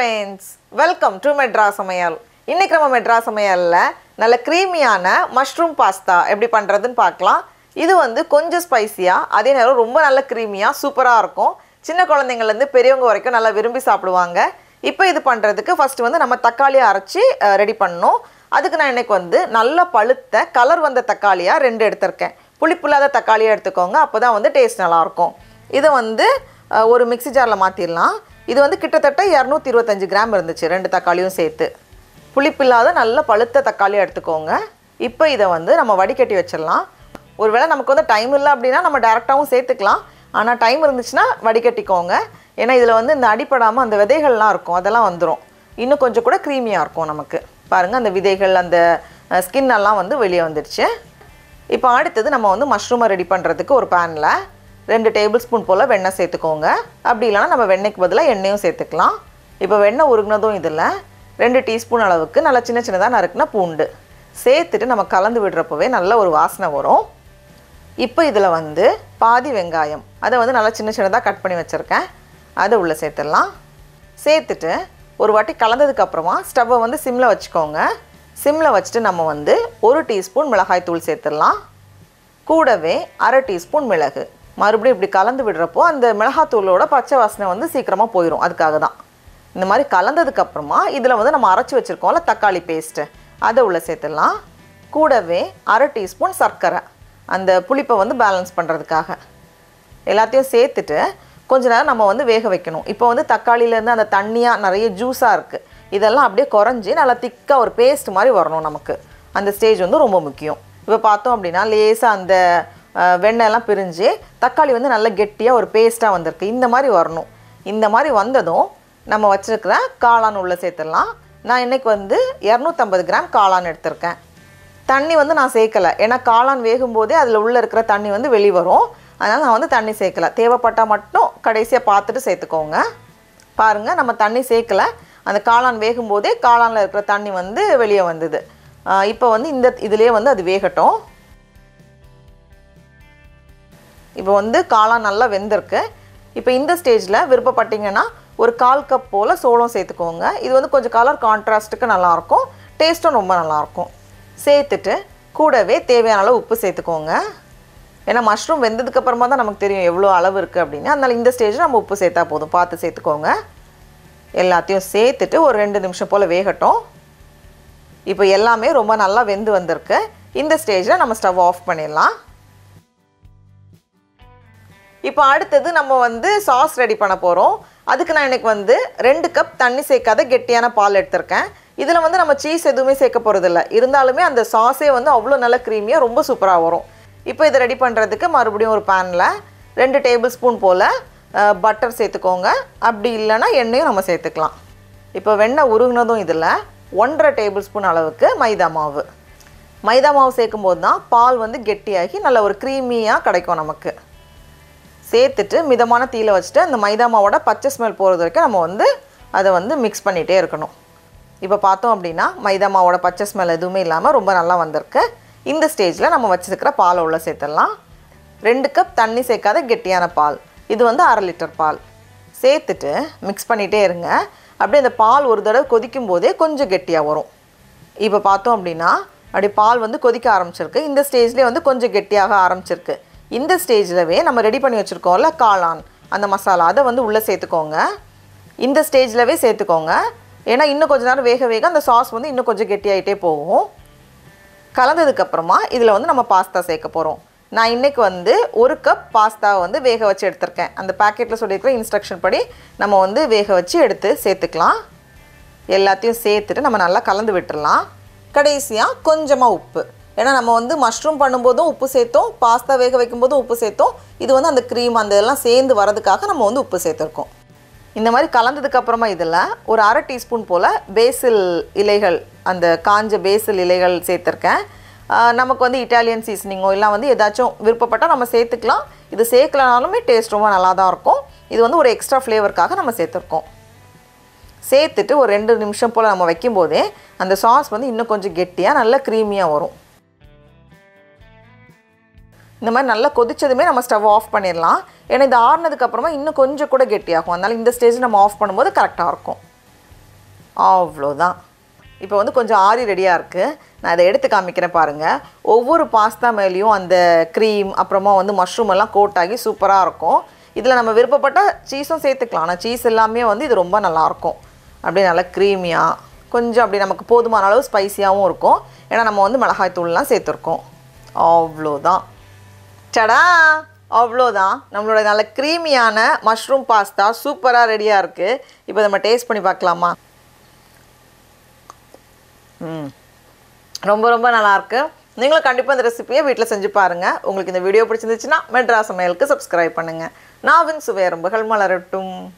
friends, welcome to Madras சமையல். இன்னைக்கு நம்ம மெட்ராஸ் சமையல்ல நல்ல கிரீமியான மஷ்ரூம் பாஸ்தா எப்படி பண்றதுன்னு பார்க்கலாம். இது வந்து கொஞ்சம் ஸ்பைசியா, அதே நேரம் ரொம்ப நல்ல கிரீமியா சூப்பரா இருக்கும். சின்ன குழந்தைங்கள்ல இருந்து பெரியவங்க வரைக்கும் நல்லா விரும்பி சாப்பிடுவாங்க. இப்போ இது பண்றதுக்கு ஃபர்ஸ்ட் வந்து நம்ம தக்காளியை அரைச்சி ரெடி பண்ணனும். அதுக்கு நான் இன்னைக்கு வந்து நல்ல பழுத்த கலர் வந்த தக்காளியா 2 எடுத்துர்க்கேன். புளிப்புலாத தக்காளியை எடுத்துக்கோங்க. அப்பதான் வந்து டேஸ்ட் நல்லா இருக்கும். இத வந்து ஒரு மிக்ஸி ஜார்ல மாத்திரலாம். இது வந்து கிட்டத்தட்ட 225 கிராம் இருந்துச்சு, 2 தக்காளியும் சேர்த்து. புளிப்பில்லாத நல்ல பழுத்த தக்காளி எடுத்துக்கோங்க. இப்போ இதை வந்து நம்ம வடிகட்டி வச்சிடலாம். ஒருவேளை நமக்கு வந்து டைம் இல்லை அப்படின்னா நம்ம டைரெக்டாகவும் சேர்த்துக்கலாம். ஆனால் டைம் இருந்துச்சுன்னா வடிகட்டிக்கோங்க. ஏன்னா இதில் வந்து இந்த அடிப்படாமல் அந்த விதைகள்லாம் இருக்கும், அதெல்லாம் வந்துடும். இன்னும் கொஞ்சம் கூட க்ரீமியாக இருக்கும் நமக்கு. பாருங்கள், அந்த விதைகள் அந்த ஸ்கின் எல்லாம் வந்து வெளியே வந்துடுச்சு. இப்போ அடுத்தது நம்ம வந்து மஷ்ரூமை ரெடி பண்ணுறதுக்கு ஒரு பேனில் 2 டேபிள் ஸ்பூன் போல் வெண்ணெய் சேர்த்துக்கோங்க. அப்படி இல்லைனா நம்ம வெண்ணெய்க்கு பதிலாக எண்ணெயும் சேர்த்துக்கலாம். இப்போ வெண்ணெய் உருகுனதும் இதில் 2 டீஸ்பூன் அளவுக்கு நல்லா சின்ன சின்னதாக நறுக்குன பூண்டு சேர்த்துட்டு நம்ம கலந்து விடுறப்பவே நல்ல ஒரு வாசனை வரும். இப்போ இதில் வந்து பாதி வெங்காயம், அதை வந்து நல்லா சின்ன சின்னதாக கட் பண்ணி வச்சுருக்கேன், அதை உள்ளே சேர்த்துடலாம். சேர்த்துட்டு ஒரு வாட்டி கலந்ததுக்கப்புறமா ஸ்டவ்வை வந்து சிம்மில் வச்சுக்கோங்க. சிம்மில் வச்சுட்டு நம்ம வந்து 1 டீஸ்பூன் மிளகாய் தூள் சேர்த்துடலாம். கூடவே 1/2 டீஸ்பூன் மிளகு. மறுபடியும் இப்படி கலந்து விடுறப்போ அந்த மிளகாத்தூளோட பச்சை வாசனை வந்து சீக்கிரமாக போயிடும். அதுக்காக தான் இந்த மாதிரி கலந்ததுக்கப்புறமா இதில் வந்து நம்ம அரைச்சி வச்சுருக்கோம்ல தக்காளி பேஸ்ட்டு, அதை உள்ளே சேர்த்துடலாம். கூடவே 1/2 டீஸ்பூன் சர்க்கரை, அந்த புளிப்பை வந்து பேலன்ஸ் பண்ணுறதுக்காக. எல்லாத்தையும் சேர்த்துட்டு கொஞ்ச நேரம் நம்ம வந்து வேக வைக்கணும். இப்போ வந்து தக்காளியிலேருந்து அந்த தண்ணியாக நிறைய ஜூஸாக இருக்குது, இதெல்லாம் அப்படியே குறைஞ்சி நல்லா திக்காக ஒரு பேஸ்ட் மாதிரி வரணும் நமக்கு. அந்த ஸ்டேஜ் வந்து ரொம்ப முக்கியம். இப்போ பார்த்தோம் அப்படின்னா லேசாக அந்த வெண்ணெய்லாம் பிரிஞ்சு தக்காளி வந்து நல்லா கெட்டியாக ஒரு பேஸ்ட்டாக வந்திருக்கு. இந்த மாதிரி வரணும். இந்த மாதிரி வந்ததும் நம்ம வச்சுருக்கிற காளான் உள்ளே சேர்த்துடலாம். நான் இன்றைக்கி வந்து 250 கிராம் காளான் எடுத்திருக்கேன். தண்ணி வந்து நான் சேர்க்கலை, ஏன்னா காளான் வேகும்போதே அதில் உள்ளே இருக்கிற தண்ணி வந்து வெளியே வரும். அதனால் நான் வந்து தண்ணி சேர்க்கலை. தேவைப்பட்டால் மட்டும் கடைசியாக பார்த்துட்டு சேர்த்துக்கோங்க. பாருங்கள், நம்ம தண்ணி சேர்க்கலை. அந்த காளான் வேகும்போதே காளானில் இருக்கிற தண்ணி வந்து வெளியே வந்தது. இப்போ வந்து இதிலே வந்து அது வேகட்டும். இப்போ வந்து காளான் நல்லா வெந்திருக்கு. இப்போ இந்த ஸ்டேஜில் விருப்பப்பட்டீங்கன்னா ஒரு 1/4 கப் போல் சோளம் சேர்த்துக்கோங்க. இது வந்து கொஞ்சம் கலர் கான்ட்ராஸ்ட்டுக்கு நல்லாயிருக்கும், டேஸ்ட்டும் ரொம்ப நல்லாயிருக்கும். சேர்த்துட்டு கூடவே தேவையான அளவு உப்பு சேர்த்துக்கோங்க. ஏன்னா மஷ்ரூம் வெந்ததுக்கப்புறமா தான் நமக்கு தெரியும் எவ்வளோ அளவு இருக்குது அப்படின்னு. அதனால் இந்த ஸ்டேஜில் நம்ம உப்பு சேர்த்தா போதும், பார்த்து சேர்த்துக்கோங்க. எல்லாத்தையும் சேர்த்துட்டு ஒரு 2 நிமிஷம் போல் வேகட்டும். இப்போ எல்லாமே ரொம்ப நல்லா வெந்து வந்திருக்கு. இந்த ஸ்டேஜில் நம்ம ஸ்டவ் ஆஃப் பண்ணிடலாம். இப்போ அடுத்தது நம்ம வந்து சாஸ் ரெடி பண்ண போகிறோம். அதுக்கு நான் இன்றைக்கி வந்து 2 கப் தண்ணி சேர்க்காத கெட்டியான பால் எடுத்திருக்கேன். இதில் வந்து நம்ம சீஸ் எதுவுமே சேர்க்க போகிறதில்ல. இருந்தாலுமே அந்த சாஸே வந்து அவ்வளோ நல்ல க்ரீமியாக ரொம்ப சூப்பராக வரும். இப்போ இதை ரெடி பண்ணுறதுக்கு மறுபடியும் ஒரு பேனில் 2 டேபிள் ஸ்பூன் போல் பட்டர் சேர்த்துக்கோங்க. அப்படி இல்லைன்னா எண்ணெயும் நம்ம சேர்த்துக்கலாம். இப்போ வெண்ணெய் உருகுனதும் இதில் 1.5 டேபிள் ஸ்பூன் அளவுக்கு மைதா மாவு. மைதா மாவு சேர்க்கும்போது தான் பால் வந்து கெட்டியாகி நல்ல ஒரு க்ரீமியாக கிடைக்கும் நமக்கு. சேர்த்துட்டு மிதமான தீயில வச்சுட்டு அந்த மைதா மாவோட பச்சை ஸ்மெல் போகிறது வரைக்கும் நம்ம வந்து அதை வந்து மிக்ஸ் பண்ணிகிட்டே இருக்கணும். இப்போ பார்த்தோம் அப்படின்னா மைதா மாவோட பச்சை ஸ்மெல் எதுவுமே இல்லாமல் ரொம்ப நல்லா வந்திருக்கு. இந்த ஸ்டேஜில் நம்ம வச்சுருக்கிற பாலை உள்ளே சேர்த்துடலாம். 2 கப் தண்ணி சேர்க்காத கெட்டியான பால், இது வந்து 1/2 லிட்டர் பால் சேர்த்துட்டு மிக்ஸ் பண்ணிகிட்டே இருங்க. அப்படியே அந்த பால் ஒரு தடவை கொதிக்கும் போதே கொஞ்சம் கெட்டியாக வரும். இப்போ பார்த்தோம் அப்படின்னா அப்படி பால் வந்து கொதிக்க ஆரம்பிச்சிருக்கு. இந்த ஸ்டேஜ்லேயே வந்து கொஞ்சம் கெட்டியாக ஆரம்பிச்சிருக்கு. இந்த ஸ்டேஜ்லவே நம்ம ரெடி பண்ணி வச்சுருக்கோம்ல காளான், அந்த மசாலா, அதை வந்து உள்ளே சேர்த்துக்கோங்க. இந்த ஸ்டேஜ்லவே சேர்த்துக்கோங்க. ஏன்னா இன்னும் கொஞ்சம் நேரம் வேக வேக அந்த சாஸ் வந்து இன்னும் கொஞ்சம் கெட்டியாகிட்டே போகும். கலந்ததுக்கப்புறமா இதில் வந்து நம்ம பாஸ்தா சேர்க்க போகிறோம். நான் இன்றைக்கி வந்து 1 கப் பாஸ்தாவை வந்து வேக வச்சு எடுத்திருக்கேன். அந்த பேக்கெட்டில் சொல்லியிருக்கிற இன்ஸ்ட்ரக்ஷன் படி நம்ம வந்து வேக வச்சு எடுத்து சேர்த்துக்கலாம். எல்லாத்தையும் சேர்த்துட்டு நம்ம நல்லா கலந்து விட்டுடலாம். கடைசியாக கொஞ்சமாக உப்பு, ஏன்னா நம்ம வந்து மஷ்ரூம் பண்ணும்போதும் உப்பு சேர்த்தோம், பாஸ்தா வேக வைக்கும்போதும் உப்பு சேர்த்தோம். இது வந்து அந்த க்ரீம் அந்த இதெல்லாம் சேர்ந்து வரதுக்காக நம்ம வந்து உப்பு சேர்த்துருக்கோம். இந்த மாதிரி கலந்ததுக்கப்புறமா இதில் ஒரு 1/2 டீஸ்பூன் போல் பேசில் இலைகள், அந்த காஞ்ச பேசில் இலைகள் சேர்த்துருக்கேன். நமக்கு வந்து இட்டாலியன் சீசனிங்கோ இல்லை வந்து ஏதாச்சும் விருப்பப்பட்டால் நம்ம சேர்த்துக்கலாம். இது சேர்க்கலனாலுமே டேஸ்ட் ரொம்ப நல்லா தான் இருக்கும். இது வந்து ஒரு எக்ஸ்ட்ரா ஃப்ளேவருக்காக நம்ம சேர்த்துருக்கோம். சேர்த்துட்டு ஒரு 2 நிமிஷம் போல் நம்ம வைக்கும்போதே அந்த சாஸ் வந்து இன்னும் கொஞ்சம் கெட்டியாக நல்லா க்ரீமியாக வரும். இந்த மாதிரி நல்லா கொதிச்சதுமே நம்ம ஸ்டவ் ஆஃப் பண்ணிடலாம். ஏன்னா இது ஆறுனதுக்கப்புறமா இன்னும் கொஞ்சம் கூட கெட்டியாகும். அதனால் இந்த ஸ்டேஜ் நம்ம ஆஃப் பண்ணும்போது கரெக்டாக இருக்கும். அவ்வளோதான். இப்போ வந்து கொஞ்சம் ஆறி ரெடியாக இருக்குது. நான் இதை எடுத்து காமிக்கிறேன் பாருங்கள். ஒவ்வொரு பாஸ்தா மேலேயும் அந்த க்ரீம் அப்புறமா வந்து மஷ்ரூம் எல்லாம் கோட் ஆகி சூப்பராக இருக்கும். இதில் நம்ம விருப்பப்பட்ட சீஸும் சேர்த்துக்கலாம். ஆனால் சீஸ் எல்லாமே வந்து இது ரொம்ப நல்லாயிருக்கும். அப்படியே நல்லா க்ரீமியாக கொஞ்சம் அப்படி நமக்கு போதுமான அளவு ஸ்பைஸியாகவும் இருக்கும். ஏன்னா நம்ம வந்து மிளகாய் தூள்லாம் சேர்த்துருக்கோம். அவ்வளோதான். சடா, அவ்வளோதான். நம்மளோட நல்ல க்ரீமியான மஷ்ரூம் பாஸ்தா சூப்பராக ரெடியாக இருக்குது. இப்போ நம்ம டேஸ்ட் பண்ணி பார்க்கலாமா? ரொம்ப ரொம்ப நல்லாயிருக்கு. நீங்களும் கண்டிப்பாக இந்த ரெசிபியை வீட்டில் செஞ்சு பாருங்கள். உங்களுக்கு இந்த வீடியோ பிடிச்சிருந்துச்சுன்னா மெட்ராஸ் சமையலுக்கு சப்ஸ்கிரைப் பண்ணுங்கள். நாவின் சுவையரும்புகள் மலரட்டும்.